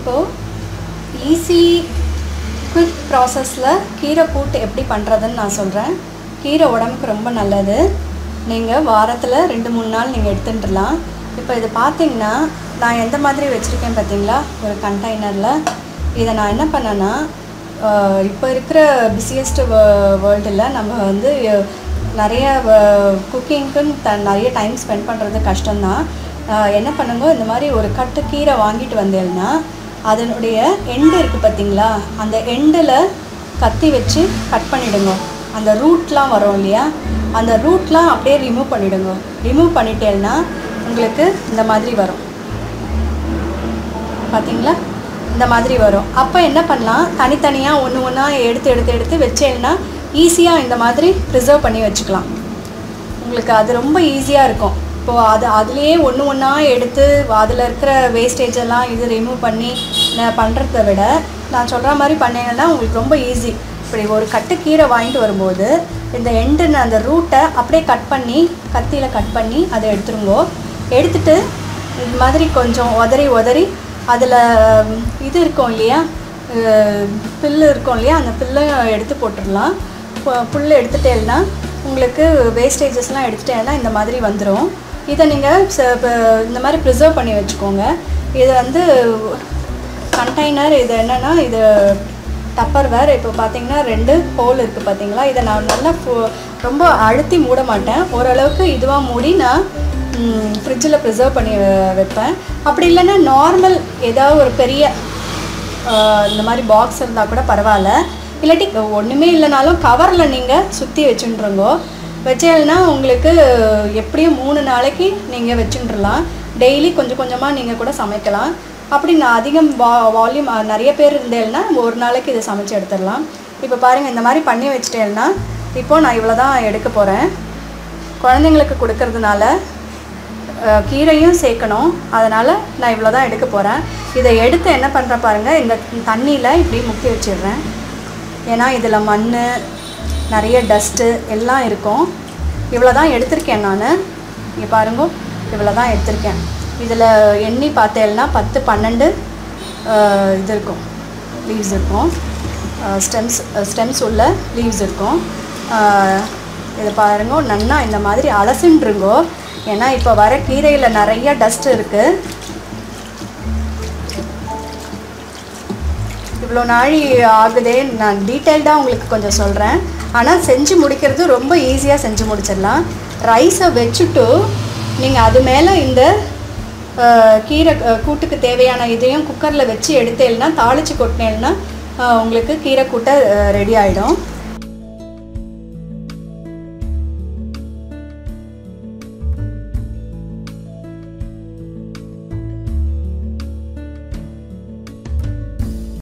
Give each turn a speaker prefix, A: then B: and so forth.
A: இப்போது easy quick ப்ராசஸில் கீரை கூட்டு எப்படி பண்ணுறதுன்னு நான் சொல்கிறேன். கீரை உடம்புக்கு ரொம்ப நல்லது. நீங்கள் வாரத்தில் 2-3 நாள் நீங்கள் எடுத்துட்டுலாம். இப்போ இது பார்த்திங்கன்னா நான் எந்த மாதிரி வச்சுருக்கேன் பார்த்தீங்களா, ஒரு கண்டெய்னரில். இதை நான் என்ன பண்ணேன்னா, இப்போ இருக்கிற பிஸியஸ்ட் வேர்ல்டில் நம்ம வந்து நிறைய குக்கிங்க்குன்னு நிறைய டைம் ஸ்பெண்ட் பண்ணுறது கஷ்டம்தான். என்ன பண்ணுங்க, இந்த மாதிரி ஒரு கட்டு கீரை வாங்கிட்டு வந்தேன்னா அதனுடைய எண்டு இருக்குது பார்த்தீங்களா, அந்த எண்டில் கத்தி வச்சு கட் பண்ணிவிடுங்க. அந்த ரூட்லாம் வரும் இல்லையா, அந்த ரூட்லாம் அப்படியே ரிமூவ் பண்ணிவிடுங்க. ரிமூவ் பண்ணிட்டேன்னா உங்களுக்கு இந்த மாதிரி வரும் பார்த்தீங்களா, இந்த மாதிரி வரும். அப்போ என்ன பண்ணலாம், தனித்தனியாக ஒன்று ஒன்றா எடுத்து வச்சேன்னா ஈஸியாக இந்த மாதிரி ப்ரிசர்வ் பண்ணி வச்சுக்கலாம். உங்களுக்கு அது ரொம்ப ஈஸியாக இருக்கும். இப்போது அதுலேயே ஒன்று ஒன்றா எடுத்து அதில் இருக்கிற வேஸ்டேஜெல்லாம் இது ரிமூவ் பண்ணி பண்ணுறத விட நான் சொல்கிற மாதிரி பண்ணிங்கன்னா உங்களுக்கு ரொம்ப ஈஸி. இப்படி ஒரு கட்டு கீரை வாங்கிட்டு வரும்போது இந்த எண்டுன்னு அந்த ரூட்டை அப்படியே கட் பண்ணி கத்தியில் கட் பண்ணி அதை எடுத்துருங்கோ. எடுத்துட்டு இது மாதிரி கொஞ்சம் உதறி அதில் இது இருக்கும் இல்லையா, புல்லு இருக்கும் இல்லையா, அந்த புல்லை எடுத்து போட்டுடலாம். புல் எடுத்துட்டேன்னா உங்களுக்கு வேஸ்டேஜஸ்லாம் எடுத்துட்டேன்னா இந்த மாதிரி வந்துடும். இதை நீங்கள் இந்த மாதிரி ப்ரிசர்வ் பண்ணி வச்சுக்கோங்க. இது வந்து கண்டெய்னர், இது என்னென்னா இது டப்பர்வேர். இப்போ பார்த்தீங்கன்னா 2 ஹோல் இருக்குது பார்த்தீங்களா. இதை நான் நல்லா ரொம்ப அழுத்தி மூட மாட்டேன், ஓரளவுக்கு இதுவாக மூடி நான் ஃப்ரிட்ஜில் ப்ரிசர்வ் பண்ணி வைப்பேன். அப்படி இல்லைன்னா நார்மல் ஏதாவது ஒரு பெரிய இந்த மாதிரி பாக்ஸ் இருந்தால் கூட பரவாயில்ல. இல்லாட்டி ஒன்றுமே இல்லைனாலும் கவரில் நீங்கள் சுற்றி வச்சுட்டுருங்கோ. வச்சேன்னா உங்களுக்கு எப்படியும் 3 நாளைக்கு நீங்கள் வச்சுட்டுலாம். டெய்லி கொஞ்சம் கொஞ்சமாக நீங்கள் கூட சமைக்கலாம். அப்படி நான் அதிகம் வால்யூம் நிறைய பேர் இருந்தேன்னா ஒரு நாளைக்கு இதை சமைச்சு எடுத்துடலாம். இப்போ பாருங்கள், இந்த மாதிரி பண்ணி வச்சுட்டேன்னா இப்போது நான் இவ்வளோ தான் எடுக்க போகிறேன். குழந்தைங்களுக்கு கொடுக்கறதுனால கீரையும் சேர்க்கணும், அதனால் நான் இவ்வளோ தான் எடுக்க போகிறேன். இதை எடுத்து என்ன பண்ணுறேன் பாருங்கள், இந்த தண்ணியில் இப்படி முக்கி வச்சிடுறேன். ஏன்னா இதில் மண் நிறைய டஸ்ட்டு எல்லாம் இருக்கும். இவ்வளோ தான் எடுத்திருக்கேன் நான். இங்கே பாருங்க, இவ்வளோ தான் எடுத்திருக்கேன். இதில் எண்ணி பார்த்தேன்னா 10-12 இது இருக்கும், லீவ்ஸ் இருக்கும், ஸ்டெம்ஸ் உள்ள லீவ்ஸ் இருக்கும். இதை பாருங்க, நன்னா இந்த மாதிரி அலசின்றுங்கோ. ஏன்னா இப்போ வர கீரையில் நிறைய டஸ்ட் இருக்குது. இவ்வளோ நாள் ஆகுதே, நான் டீட்டெயில்டாக உங்களுக்கு கொஞ்சம் சொல்கிறேன். ஆனால் செஞ்சு முடிக்கிறது ரொம்ப ஈஸியாக செஞ்சு முடிச்சிடலாம். ரைஸை வச்சுட்டு நீங்கள் அது மேலே இந்த கீரை கூட்டுக்கு தேவையான இதையும் குக்கரில் வச்சு எடுத்தேன்னா தாளித்து கொட்டினேன்னா உங்களுக்கு கீரை கூட்டை ரெடி ஆகிடும்.